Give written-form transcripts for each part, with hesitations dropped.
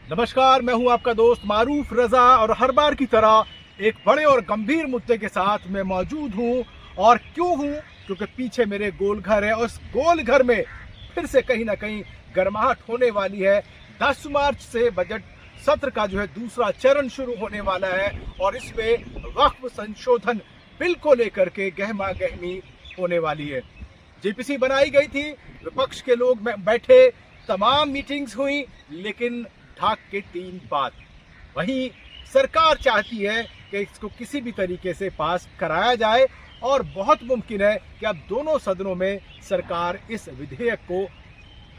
नमस्कार, मैं हूं आपका दोस्त मारूफ रजा और हर बार की तरह एक बड़े और गंभीर मुद्दे के साथ मैं मौजूद हूं। और क्यों हूं? क्योंकि पीछे मेरे गोल घर है और उस गोल घर में फिर से कहीं ना कहीं गर्माहट होने वाली है। 10 मार्च से बजट सत्र का जो है दूसरा चरण शुरू होने वाला है और इसमें वक्फ संशोधन बिल को लेकर के गहमा गहमी होने वाली है। जेपीसी बनाई गई थी, विपक्ष के लोग बैठे, तमाम मीटिंग्स हुई, लेकिन ढाक के 3 बात। वहीं सरकार चाहती है कि इसको किसी भी तरीके से पास कराया जाए और बहुत मुमकिन है कि अब दोनों सदनों में सरकार इस विधेयक को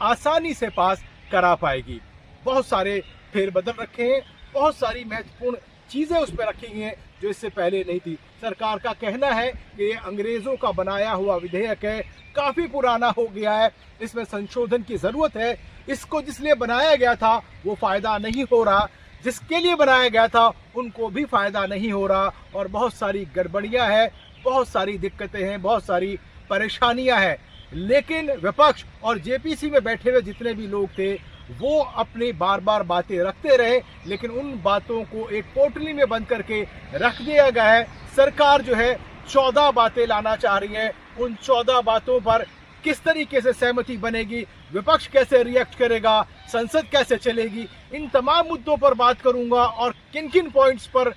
आसानी से पास करा पाएगी। बहुत सारे फेरबदल रखे हैं, बहुत सारी महत्वपूर्ण चीजें उस पर रखी गई हैं जो इससे पहले नहीं थी। सरकार का कहना है कि ये अंग्रेजों का बनाया हुआ विधेयक है, काफी पुराना हो गया है, इसमें संशोधन की जरूरत है। इसको जिसलिए बनाया गया था वो फायदा नहीं हो रहा, जिसके लिए बनाया गया था उनको भी फायदा नहीं हो रहा और बहुत सारी गड़बड़ियां हैं, बहुत सारी दिक्कतें हैं, बहुत सारी परेशानियां हैं। लेकिन विपक्ष और जेपीसी में बैठे हुए जितने भी लोग थे वो अपनी बार बार बातें रखते रहे, लेकिन उन बातों को एक पोटली में बंद करके रख दिया गया है। सरकार जो है 14 बातें लाना चाह रही है। उन 14 बातों पर किस तरीके से सहमति बनेगी, विपक्ष कैसे रिएक्ट करेगा, संसद कैसे चलेगी, इन तमाम मुद्दों पर बात करूंगा और किन किन पॉइंट्स पर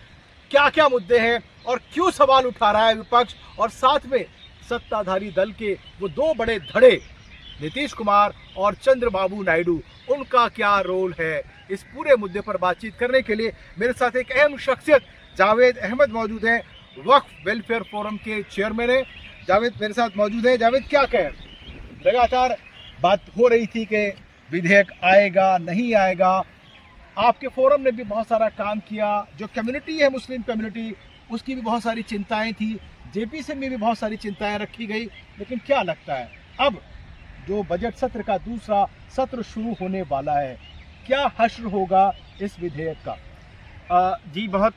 क्या क्या मुद्दे हैं और क्यों सवाल उठा रहा है विपक्ष। और साथ में सत्ताधारी दल के वो 2 बड़े धड़े नीतीश कुमार और चंद्रबाबू नायडू, उनका क्या रोल है। इस पूरे मुद्दे पर बातचीत करने के लिए मेरे साथ एक अहम शख्सियत जावेद अहमद मौजूद हैं, वक्फ वेलफेयर फोरम के चेयरमैन हैं। जावेद मेरे साथ मौजूद है। जावेद, क्या कहें? लगातार बात हो रही थी कि विधेयक आएगा नहीं आएगा। आपके फोरम ने भी बहुत सारा काम किया, जो कम्युनिटी है मुस्लिम कम्युनिटी, उसकी भी बहुत सारी चिंताएं थी, जेपीसी में भी बहुत सारी चिंताएं रखी गई। लेकिन क्या लगता है अब जो बजट सत्र का दूसरा सत्र शुरू होने वाला है, क्या हश्र होगा इस विधेयक का? जी, बहुत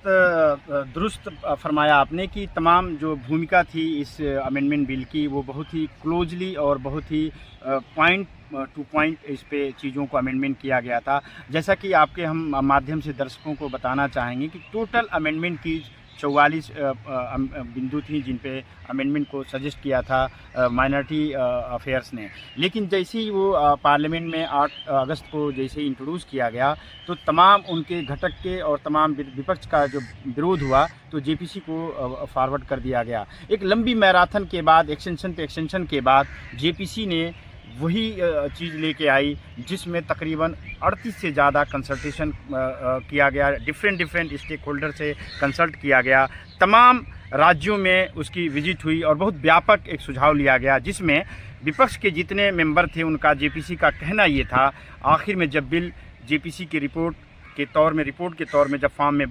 दुरुस्त फरमाया आपने कि तमाम जो भूमिका थी इस अमेंडमेंट बिल की वो बहुत ही क्लोजली और बहुत ही पॉइंट टू पॉइंट इस पे चीज़ों को अमेंडमेंट किया गया था। जैसा कि आपके हम माध्यम से दर्शकों को बताना चाहेंगे कि टोटल अमेंडमेंट की 44 बिंदु थी जिन पे अमेंडमेंट को सजेस्ट किया था माइनॉरिटी अफेयर्स ने। लेकिन जैसे ही वो पार्लियामेंट में 8 अगस्त को जैसे ही इंट्रोड्यूस किया गया तो तमाम उनके घटक के और तमाम विपक्ष का जो विरोध हुआ तो जेपीसी को फॉरवर्ड कर दिया गया। एक लंबी मैराथन के बाद, एक्सटेंशन पे एक्सटेंशन के बाद जेपीसी ने वही चीज़ लेके आई जिसमें तकरीबन 38 से ज़्यादा कंसल्टेशन किया गया, डिफरेंट स्टेक होल्डर से कंसल्ट किया गया, तमाम राज्यों में उसकी विजिट हुई और बहुत व्यापक एक सुझाव लिया गया जिसमें विपक्ष के जितने मेंबर थे उनका जेपीसी का कहना ये था। आखिर में जब बिल जेपीसी की रिपोर्ट के तौर में जब फॉर्म में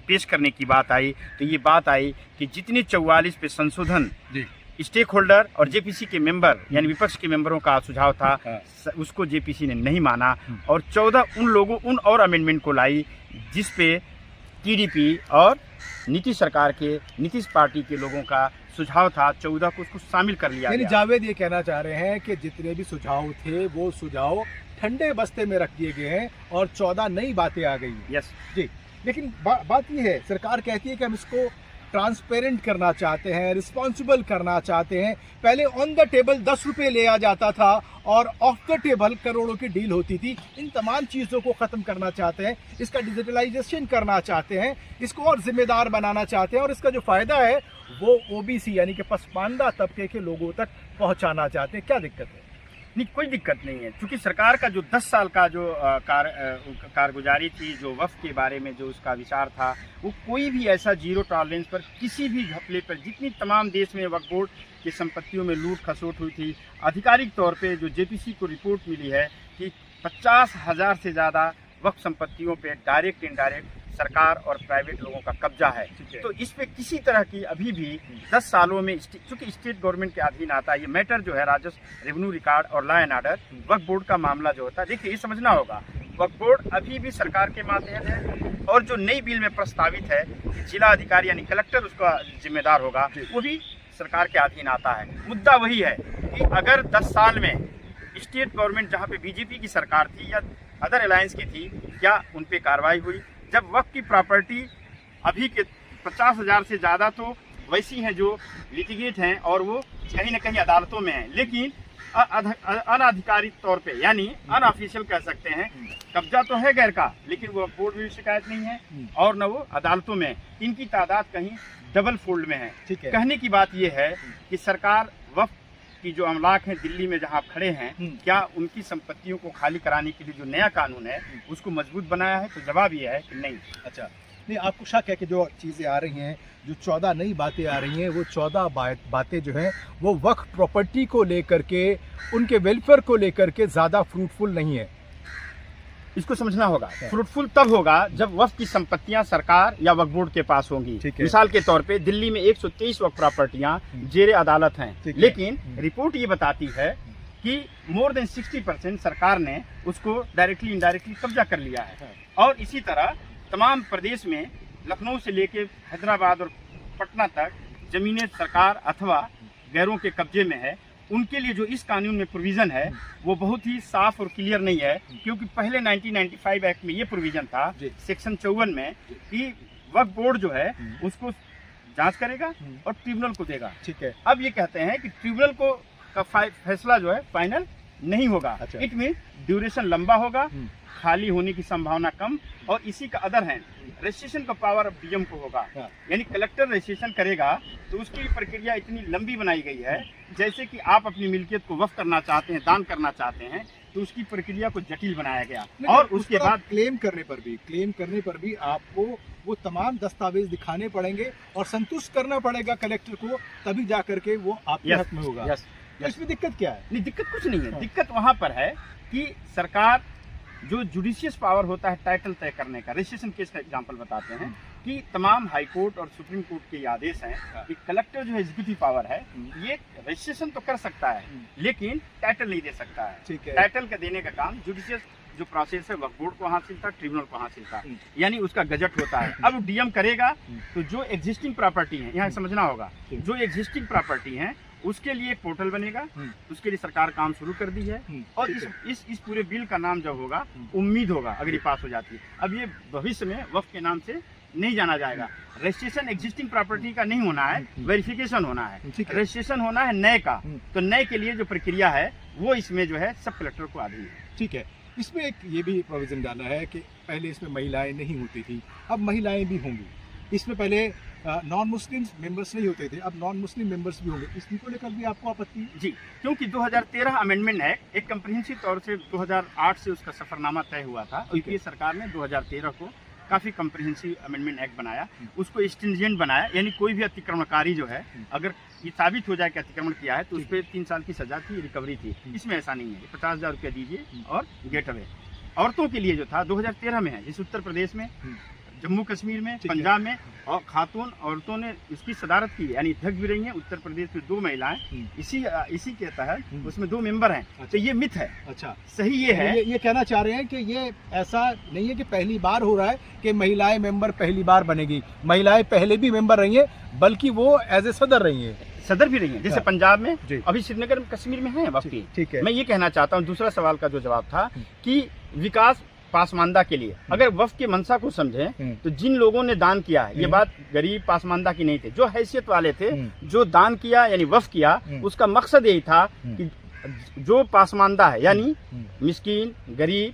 पेश करने की बात आई तो ये बात आई कि जितने 44 पे संशोधन स्टेक होल्डर और जेपीसी के मेंबर यानी विपक्ष के मेंबरों का सुझाव था, उसको जेपीसी ने नहीं माना और 14 उन और अमेंडमेंट को लाई जिस पे टीडीपी और नीतीश पार्टी के लोगों का सुझाव था। 14 को उसको शामिल कर लिया गया। जावेद ये कहना चाह रहे हैं कि जितने भी सुझाव थे वो सुझाव ठंडे बस्ते में रख दिए गए हैं और 14 नई बातें आ गई। यस जी, लेकिन बात ये है, सरकार कहती है कि हम इसको ट्रांसपेरेंट करना चाहते हैं, रिस्पॉन्सिबल करना चाहते हैं। पहले ऑन द टेबल 10 रुपये लिया जाता था और ऑफ द टेबल करोड़ों की डील होती थी। इन तमाम चीज़ों को ख़त्म करना चाहते हैं, इसका डिजिटलाइजेशन करना चाहते हैं, इसको और जिम्मेदार बनाना चाहते हैं और इसका जो फ़ायदा है वो ओबीसी यानी कि पसमानदा तबके के लोगों तक पहुँचाना चाहते हैं। क्या दिक्कत है? नहीं, कोई दिक्कत नहीं है, क्योंकि सरकार का जो 10 साल का जो कारगुजारी थी, जो वक्फ के बारे में जो उसका विचार था, वो कोई भी ऐसा जीरो टॉलरेंस पर किसी भी घपले पर, जितनी तमाम देश में वक्फ बोर्ड की संपत्तियों में लूट खसोट हुई थी, आधिकारिक तौर पे जो जेपीसी को रिपोर्ट मिली है कि 50,000 से ज़्यादा वक्फ संपत्तियों पे डायरेक्ट इनडायरेक्ट सरकार और प्राइवेट लोगों का कब्जा है। तो इस पे किसी तरह की अभी भी 10 सालों में, चूंकि स्टेट गवर्नमेंट के अधीन आता है ये मैटर जो है, राजस्व, रेवेन्यू रिकॉर्ड और law and order, Waqf board का मामला जो होता है, देखिए ये समझना होगा वक्फ बोर्ड अभी भी सरकार के मातहत है और जो नई बिल में प्रस्तावित है जिला अधिकारी यानी कलेक्टर उसका जिम्मेदार होगा, वो भी सरकार के अधीन आता है। मुद्दा वही है कि अगर 10 साल में स्टेट गवर्नमेंट जहाँ पे बीजेपी की सरकार थी या अदर अलायंस की थी, क्या उन पे कार्रवाई हुई? जब वक्त की प्रॉपर्टी अभी के 50,000 से ज़्यादा तो वैसी हैं जो लिटिगेट हैं और वो कहीं ना कहीं अदालतों में हैं, लेकिन अनाधिकारिक तौर पे यानी अनऑफिशियल कह सकते हैं, कब्जा तो है गैर का, लेकिन वो बोर्ड में शिकायत नहीं है और न वो अदालतों में। इनकी तादाद कहीं डबल फोल्ड में है। कहने की बात ये है कि सरकार वक्फ की जो अमलाक हैं दिल्ली में जहां आप खड़े हैं, क्या उनकी संपत्तियों को खाली कराने के लिए जो नया कानून है उसको मजबूत बनाया है? तो जवाब ये है कि नहीं। अच्छा, नहीं, आपको शक है कि जो चीज़ें आ रही हैं, जो 14 नई बातें आ रही हैं, वो 14 बातें जो हैं वो वक्फ प्रॉपर्टी को लेकर के, उनके वेलफेयर को लेकर के ज़्यादा फ्रूटफुल नहीं है? इसको समझना होगा। फ्रूटफुल तब होगा जब वक्फ की संपत्तियां सरकार या वक्फ बोर्ड के पास होंगी। मिसाल के तौर पे दिल्ली में 123 वक्फ प्रॉपर्टियां जेरे अदालत हैं, लेकिन रिपोर्ट ये बताती है कि मोर देन 60% सरकार ने उसको डायरेक्टली इनडायरेक्टली कब्जा कर लिया है। और इसी तरह तमाम प्रदेश में लखनऊ से लेके हैदराबाद और पटना तक जमीनें सरकार अथवा गैरों के कब्जे में है। उनके लिए जो इस कानून में प्रोविज़न है वो बहुत ही साफ और क्लियर नहीं है, क्योंकि पहले 1995 एक्ट में ये प्रोविज़न था सेक्शन 54 में कि वक्फ बोर्ड जो है उसको जांच करेगा और ट्रिब्यूनल को देगा। ठीक है। अब ये कहते हैं कि ट्रिब्यूनल को का फैसला जो है फाइनल नहीं होगा। इट मीन ड्यूरेशन लंबा होगा, खाली होने की संभावना कम, और इसी का अदर है रजिस्ट्रेशन का पावर अब डीएम को होगा। यानी कलेक्टर रजिस्ट्रेशन करेगा तो उसकी प्रक्रिया इतनी लंबी बनाई गई है, जैसे कि आप अपनी मिल्कियत को वक्फ करना चाहते हैं, दान करना चाहते हैं, तो उसकी प्रक्रिया को जटिल बनाया गया। और उसके बाद क्लेम करने पर भी आपको वो तमाम दस्तावेज दिखाने पड़ेंगे और संतुष्ट करना पड़ेगा कलेक्टर को, तभी जा करके वो आपके हक में होगा। तो इसमें दिक्कत क्या है? नहीं, दिक्कत कुछ नहीं है। दिक्कत वहाँ पर है कि सरकार जो जुडिशियस पावर होता है टाइटल तय करने का, रजिस्ट्रेशन केस का एग्जांपल बताते हैं कि तमाम हाई कोर्ट और सुप्रीम कोर्ट के आदेश हैं कि कलेक्टर जो एग्जीक्यूटिव पावर है ये रजिस्ट्रेशन तो कर सकता है लेकिन टाइटल नहीं दे सकता है। टाइटल का देने का काम जुडिशियस जो प्रोसेस है वक्फ बोर्ड को हासिल था, ट्रिब्यूनल को हासिल था, यानी उसका गजट होता है। अब डीएम करेगा तो जो एग्जिस्टिंग प्रॉपर्टी है, यहाँ समझना होगा, जो एग्जिस्टिंग प्रॉपर्टी है उसके लिए एक पोर्टल बनेगा, उसके लिए सरकार काम शुरू कर दी है। और इस पूरे बिल का नाम जब होगा, उम्मीद होगा अगर ये पास हो जाती है, अब ये भविष्य में वक्फ के नाम से नहीं जाना जाएगा। रजिस्ट्रेशन एग्जिस्टिंग प्रॉपर्टी का नहीं होना है, वेरिफिकेशन होना है, रजिस्ट्रेशन होना है नए का। तो नए के लिए जो प्रक्रिया है वो इसमें जो है सब कलेक्टर को अधीन है। ठीक है। इसमें एक ये भी प्रोविजन डाला है कि पहले इसमें महिलाएं नहीं होती थी, अब महिलाएं भी होंगी। इसमें पहले नॉन मुस्लिम मेंबर्स नहीं होते थे, अब नॉन मुस्लिम मेंबर्स भी होंगे। इसको लेकर भी आपको आपत्ति है? जी, क्योंकि 2013 अमेंडमेंट एक्ट एक कंप्रिहेंसिव तौर से 2008 से उसका सफरनामा तय हुआ था, और ये सरकार ने 2013 को काफ़ी कंप्रिहेंसिव अमेंडमेंट एक्ट बनाया, उसको स्ट्रिंजेंट बनाया, यानी कोई भी अतिक्रमणकारी जो है अगर ये साबित हो जाए कि अतिक्रमण किया है तो उस पर 3 साल की सजा थी, रिकवरी थी। इसमें ऐसा नहीं है, 50,000 रुपया दीजिए और गेट अवे। औरतों के लिए जो था 2013 में है, जिस उत्तर प्रदेश में, जम्मू कश्मीर में, पंजाब में और खातून औरतों ने इसकी सदारत की, यानी अध्यक्ष भी रही हैं। उत्तर प्रदेश में 2 महिलाएं इसी के तहत उसमें 2 मेंबर हैं। तो ये मिथ है। अच्छा, सही ये है, ये कहना चाह रहे हैं कि ये ऐसा नहीं है कि पहली बार हो रहा है कि महिलाएं मेंबर पहली बार बनेगी। महिलाएं पहले भी मेंबर रही हैं, बल्कि वो एज ए सदर रही हैं, सदर भी रही है, जैसे पंजाब में, अभी श्रीनगर में, कश्मीर में है वक्त। ठीक है। मैं ये कहना चाहता हूँ, दूसरा सवाल का जो जवाब था कि विकास पासमानदा के लिए अगर वक्फ के मंशा को समझें तो जिन लोगों ने दान किया है, ये बात गरीब पासमानदा की नहीं थी, जो हैसियत वाले थे, जो दान किया यानी वक्फ किया, उसका मकसद यही था कि जो पासमानदा है यानी मिस्कीन, गरीब,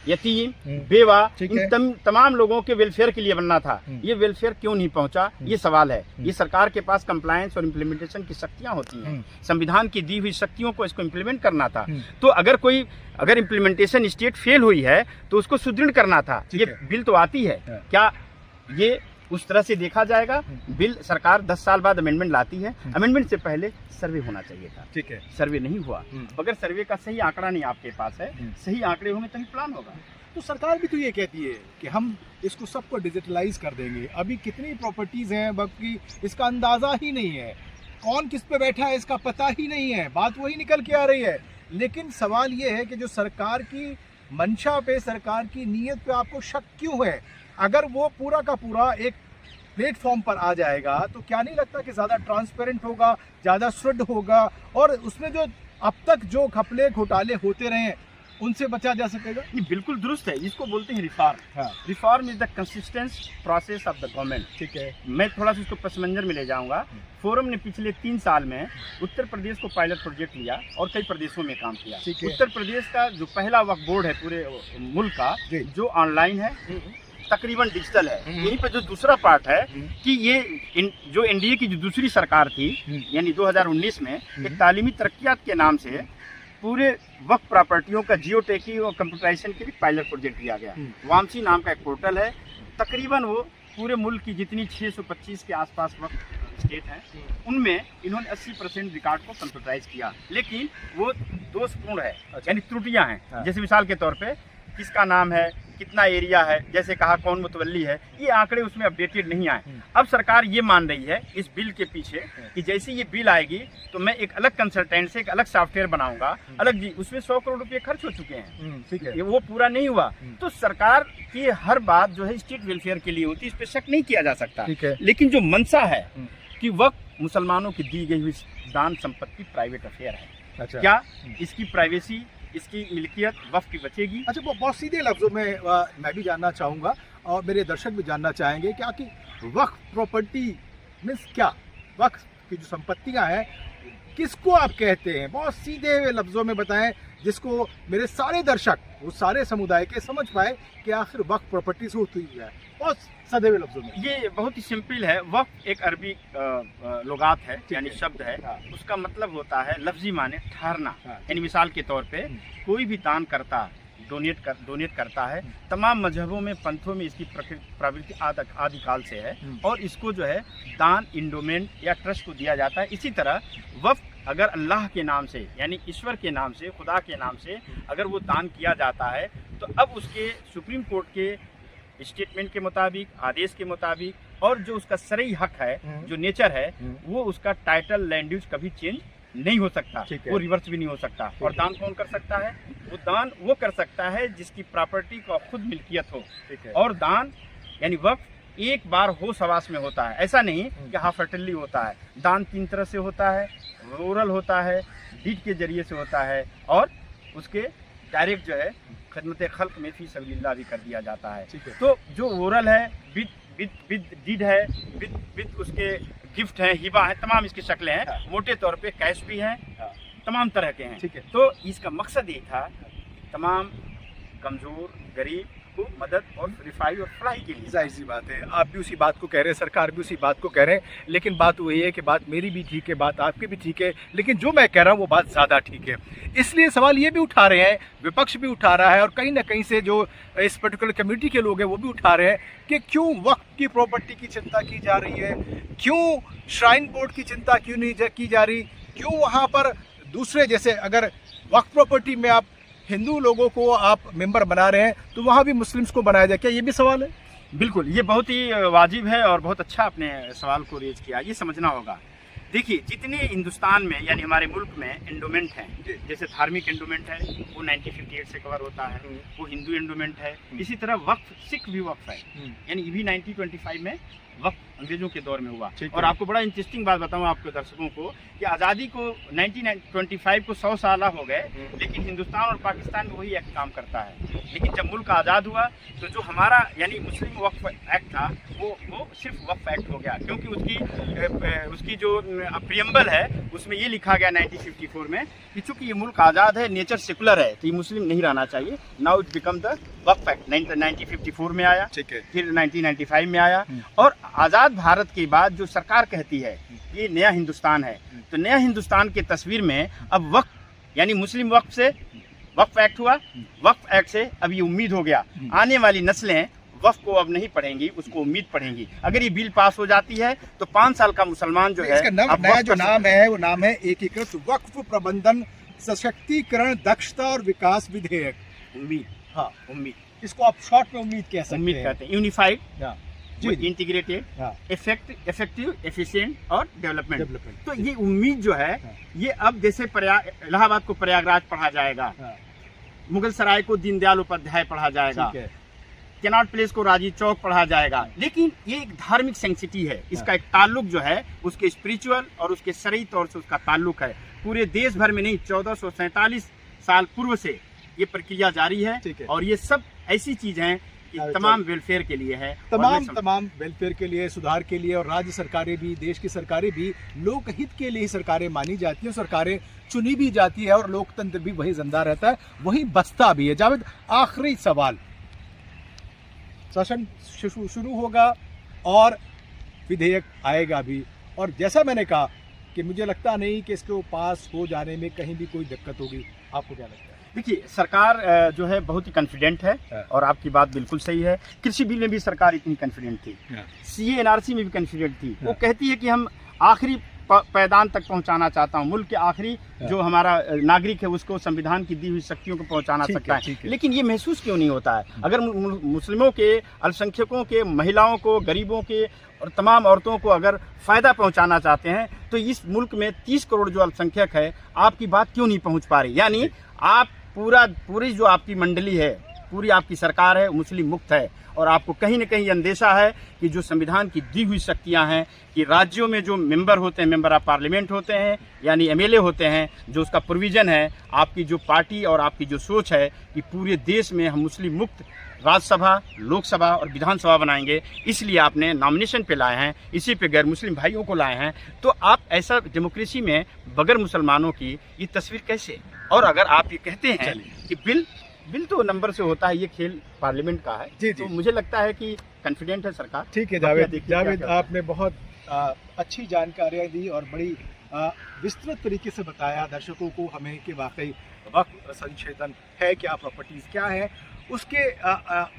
यतीम, बेवा, इन तमाम लोगों के वेलफेयर के लिए बनना था। ये वेलफेयर क्यों नहीं पहुंचा, ये सवाल है। ये सरकार के पास कंप्लायंस और इम्प्लीमेंटेशन की शक्तियां होती हैं, संविधान की दी हुई शक्तियों को इसको इम्प्लीमेंट करना था। तो अगर इम्प्लीमेंटेशन स्टेट फेल हुई है तो उसको सुदृढ़ करना था। ये बिल तो आती है, क्या ये उस तरह से देखा जाएगा? बिल सरकार 10 साल बाद अमेंडमेंट लाती है, अमेंडमेंट से पहले सर्वे होना चाहिए था। ठीक है, सर्वे नहीं हुआ। अगर सर्वे का सही आंकड़ा नहीं आपके पास है, सही आंकड़े होंगे तभी प्लान होगा। तो सरकार भी तो ये कहती है कि हम इसको सबको डिजिटलाइज कर देंगे। अभी कितनी प्रॉपर्टीज हैं बाकी इसका अंदाजा ही नहीं है, कौन किस पे बैठा है इसका पता ही नहीं है, बात वही निकल के आ रही है। लेकिन सवाल ये है कि जो सरकार की मंशा पे, सरकार की नीयत पे आपको शक क्यों है? अगर वो पूरा का पूरा एक प्लेटफॉर्म पर आ जाएगा तो क्या नहीं लगता कि ज़्यादा ट्रांसपेरेंट होगा, ज़्यादा शुद्ध होगा, और उसमें जो अब तक जो घपले घोटाले होते रहे हैं उनसे बचा जा सकेगा? ये बिल्कुल दुरुस्त है, इसको बोलते हैं रिफॉर्म। हाँ। Reform is the consistent process of the government. ठीक है। मैं थोड़ा सा इसको पस मंजर में ले जाऊंगा। फोरम ने पिछले 3 साल में उत्तर प्रदेश को पायलट प्रोजेक्ट लिया और कई प्रदेशों में काम किया। ठीक है। उत्तर प्रदेश का जो पहला वक्फ बोर्ड है पूरे मुल्क का, जो ऑनलाइन है, तकरीबन डिजिटल है। यहीं पर जो दूसरा पार्ट है कि ये जो एनडीए की जो दूसरी सरकार थी, यानी 2019 में एक तालीमी तरक्कियात के नाम से पूरे वक्फ प्रॉपर्टियों का जियो टैगिंग और कंप्यूटराइजेशन के लिए पायलट प्रोजेक्ट लिया गया। वामसी नाम का एक पोर्टल है, तकरीबन वो पूरे मुल्क की जितनी 625 के आसपास वक्फ स्टेट हैं उनमें इन्होंने 80% रिकॉर्ड को कंप्यूटराइज किया, लेकिन वो दोषपूर्ण है। यानी त्रुटियां हैं। जैसे मिसाल के तौर पे किसका नाम है, कितना एरिया है, जैसे कहा कौन मुतवल्ली है, ये आंकड़े उसमें अपडेटेड नहीं आए। अब सरकार ये मान रही है इस बिल के पीछे कि जैसे ये बिल आएगी तो मैं एक अलग कंसल्टेंट से एक अलग सॉफ्टवेयर बनाऊंगा, अलग जी, उसमें 100 करोड़ रुपए खर्च हो चुके हैं। ठीक है। ये वो पूरा नहीं हुआ। तो सरकार की हर बात जो है स्टेट वेलफेयर के लिए होती है, इस पर शक नहीं किया जा सकता। ठीक है। लेकिन जो मंशा है कि वक्फ मुसलमानों की दी गई हुई दान संपत्ति प्राइवेट अफेयर है। अच्छा। क्या इसकी प्राइवेसी, इसकी मिल्कियत वक्फ की बचेगी? अच्छा, बहुत सीधे लफ्जों में मैं भी जानना चाहूँगा और मेरे दर्शक भी जानना चाहेंगे क्या कि वक्फ प्रॉपर्टी मीन्स क्या? वक्फ की जो संपत्तियां हैं किसको आप कहते हैं? बहुत सीधे लफ्जों में बताएं जिसको मेरे सारे दर्शक, वो सारे समुदाय के समझ पाए कि आखिर वक्फ प्रॉपर्टी से होती है। बहुत सदे हुए लफ्जों में। ये बहुत ही सिंपल है। वक्फ एक अरबी लुगात है, यानी शब्द है। उसका मतलब होता है लफ्जी माने ठहरना। यानी मिसाल के तौर पे कोई भी दान करता, डोनेट करता है, तमाम मजहबों में, पंथों में इसकी प्रवृत्ति आदिकाल से है और इसको जो है दान, इंडोमेंट या ट्रस्ट को दिया जाता है। इसी तरह वक्फ अगर अल्लाह के नाम से, यानी ईश्वर के नाम से, खुदा के नाम से अगर वो दान किया जाता है तो अब उसके सुप्रीम कोर्ट के स्टेटमेंट के मुताबिक, आदेश के मुताबिक और जो उसका शरई हक है, जो नेचर है, वो उसका टाइटल, लैंड यूज कभी चेंज नहीं हो सकता, वो रिवर्स भी नहीं हो सकता। और दान कौन कर सकता है? वो दान वो कर सकता है जिसकी प्रॉपर्टी का खुद मिल्कियत हो। और दान यानी वक्फ एक बार होश हवास में होता है, ऐसा नहीं कि हाफर्टली होता है। दान 3 तरह से होता है, रूरल होता है, डीड के जरिए से होता है और उसके डायरेक्ट जो है खिदमत खल्क में फी सबीलिल्लाह भी कर दिया जाता है। तो जो ओरल है, विद डीड है, विद उसके गिफ्ट है, हिबा है, तमाम इसकी शक्लें हैं। मोटे तौर पे कैश भी हैं, तमाम तरह के हैं। ठीक है। तो इसका मकसद ये था तमाम कमजोर, गरीब को मदद और रिफाई और फलाई के लिए। जाहिर सी बात है, आप भी उसी बात को कह रहे हैं, सरकार भी उसी बात को कह रहे हैं, लेकिन बात वही है कि बात मेरी भी ठीक है, बात आपकी भी ठीक है, लेकिन जो मैं कह रहा हूँ वो बात ज़्यादा ठीक है। इसलिए सवाल ये भी उठा रहे हैं, विपक्ष भी उठा रहा है और कहीं ना कहीं से जो इस पर्टिकुलर कम्युनिटी के लोग हैं वो भी उठा रहे हैं कि क्यों वक्फ की प्रॉपर्टी की चिंता की जा रही है, क्यों श्राइन बोर्ड की चिंता क्यों नहीं की जा रही, क्यों वहाँ पर दूसरे, जैसे अगर वक्फ प्रॉपर्टी में आप हिंदू लोगों को आप मेंबर बना रहे हैं तो वहाँ भी मुस्लिम्स को बनाया जाए, क्या ये भी सवाल है? बिल्कुल, ये बहुत ही वाजिब है और बहुत अच्छा आपने सवाल को रेज किया। ये समझना होगा, देखिए जितने हिंदुस्तान में यानी हमारे मुल्क में एंडोमेंट हैं, जैसे धार्मिक एंडोमेंट है वो 1958 से कवर होता है, वो हिंदू एंडोमेंट है। इसी तरह वक्फ, सिख भी वक्फ है, यानी ये भी 1925 में वक्त अंग्रेजों के दौर में हुआ। और आपको बड़ा इंटरेस्टिंग बात बताऊं आपके दर्शकों को कि आज़ादी को 1925 को 100 साल हो गए, लेकिन हिंदुस्तान और पाकिस्तान में वही एक्ट काम करता है। लेकिन जब मुल्क आज़ाद हुआ तो जो हमारा यानी मुस्लिम वक्फ एक्ट था वो सिर्फ वक्फ एक्ट हो गया, क्योंकि उसकी जो प्रियम्बल है उसमें ये लिखा गया 1954 में कि चूंकि ये मुल्क आज़ाद है, नेचर सेकुलर है, तो ये मुस्लिम नहीं रहना चाहिए। Now it become the Waqf act. 1954 में आया, फिर 1995 में आया। और आज़ाद भारत के बाद जो सरकार कहती है ये नया हिंदुस्तान है, तो नया हिंदुस्तान के तस्वीर में अब वक्फ यानी मुस्लिम वक्फ से वक्फ एक्ट हुआ। वक्फ एक्ट से अब ये उम्मीद हो गया आने वाली नस्लें वक्फ को अब नहीं पढ़ेंगी, उसको उम्मीद पढ़ेंगी। अगर ये बिल पास हो जाती है तो 5 साल का मुसलमान जो है, नया जो नाम है वो नाम है एकीकृत वक्फ प्रबंधन सशक्तिकरण दक्षता और विकास विधेयक। उम्मीद, हाँ उम्मीद, इसको आप शॉर्ट में उम्मीद कह सकते हैं। उम्मीद कहते हैं। यूनिफाइड, इंटीग्रेटेड, इफेक्टिव, एफिशिएंट और डेवलपमेंट। तो ये उम्मीद जो है ये अब जैसे इलाहाबाद को प्रयागराज पढ़ा जाएगा, मुगल सराय को दीनदयाल उपाध्याय पढ़ा जाएगा, कैनॉट प्लेस को राजी चौक पढ़ा जाएगा, लेकिन ये एक धार्मिक सेंसिटी है, इसका एक ताल्लुक जो है उसके स्पिरिचुअल और उसके शरई तौर से उसका ताल्लुक है। पूरे देश भर में नहीं, 1447 साल पूर्व से ये प्रक्रिया जारी है और ये सब ऐसी चीज है कि तमाम वेलफेयर के लिए है, तमाम वेलफेयर के लिए, सुधार के लिए। और राज्य सरकारें भी, देश की सरकारें भी लोकहित के लिए ही सरकारें मानी जाती हैं, सरकारें चुनी भी जाती है और लोकतंत्र भी वही जिंदा रहता है, वही बसता भी है। जावेद, आखिरी सवाल, सेशन शुरू होगा और विधेयक आएगा भी, और जैसा मैंने कहा कि मुझे लगता नहीं कि इसको पास हो जाने में कहीं भी कोई दिक्कत होगी। आपको क्या लगता है? देखिए, सरकार जो है बहुत ही कॉन्फिडेंट है और आपकी बात बिल्कुल सही है। कृषि बिल में भी सरकार इतनी कॉन्फिडेंट थी, सीए एनआरसी में भी कॉन्फिडेंट थी। वो कहती है कि हम आखिरी पैदान तक पहुंचाना चाहता हूं, मुल्क के आखिरी जो हमारा नागरिक है उसको संविधान की दी हुई शक्तियों को पहुंचाना सकता है। लेकिन ये महसूस क्यों नहीं होता है? अगर मुस्लिमों के, अल्पसंख्यकों के, महिलाओं को, गरीबों के और तमाम औरतों को अगर फ़ायदा पहुंचाना चाहते हैं तो इस मुल्क में 30 करोड़ जो अल्पसंख्यक है, आपकी बात क्यों नहीं पहुंच पा रही? यानी आप पूरी जो आपकी मंडली है, पूरी आपकी सरकार है, मुस्लिम मुक्त है, और आपको कहीं न कहीं अंदेशा है कि जो संविधान की दी हुई शक्तियां हैं कि राज्यों में जो मेंबर होते हैं, मेंबर ऑफ पार्लियामेंट होते हैं यानी एमएलए होते हैं, जो उसका प्रोविज़न है, आपकी जो पार्टी और आपकी जो सोच है कि पूरे देश में हम मुस्लिम मुक्त राज्यसभा, लोकसभा और विधानसभा बनाएंगे, इसलिए आपने नॉमिनेशन पे लाए हैं, इसी पे गैर मुस्लिम भाइयों को लाए हैं। तो आप ऐसा डेमोक्रेसी में बगैर मुसलमानों की ये तस्वीर कैसे? और अगर आप ये कहते हैं कि बिल तो नंबर से होता है, ये खेल पार्लियामेंट का है, जी, तो मुझे लगता है कि कॉन्फिडेंट है सरकार। ठीक है जावेद, आपने बहुत अच्छी जानकारियाँ दी और बड़ी विस्तृत तरीके से बताया दर्शकों को हमें कि वाकई वक्फ संशोधन है क्या, प्रॉपर्टीज़ क्या है, उसके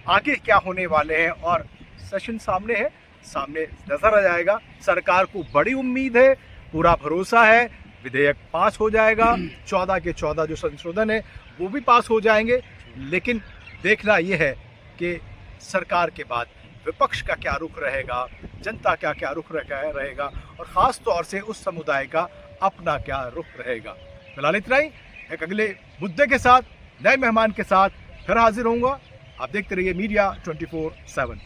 आगे क्या होने वाले हैं, और सेशन सामने नजर आ जाएगा। सरकार को बड़ी उम्मीद है, पूरा भरोसा है, विधेयक पास हो जाएगा। 14 के 14 जो संशोधन है वो भी पास हो जाएंगे। लेकिन देखना यह है कि सरकार के बाद विपक्ष का क्या रुख रहेगा, जनता का क्या रुख रहेगा, और ख़ास तौर से उस समुदाय का अपना क्या रुख रहेगा। फिलहाल इतना ही, एक अगले मुद्दे के साथ, नए मेहमान के साथ फिर हाजिर होऊंगा। आप देखते रहिए मीडिया 24/7।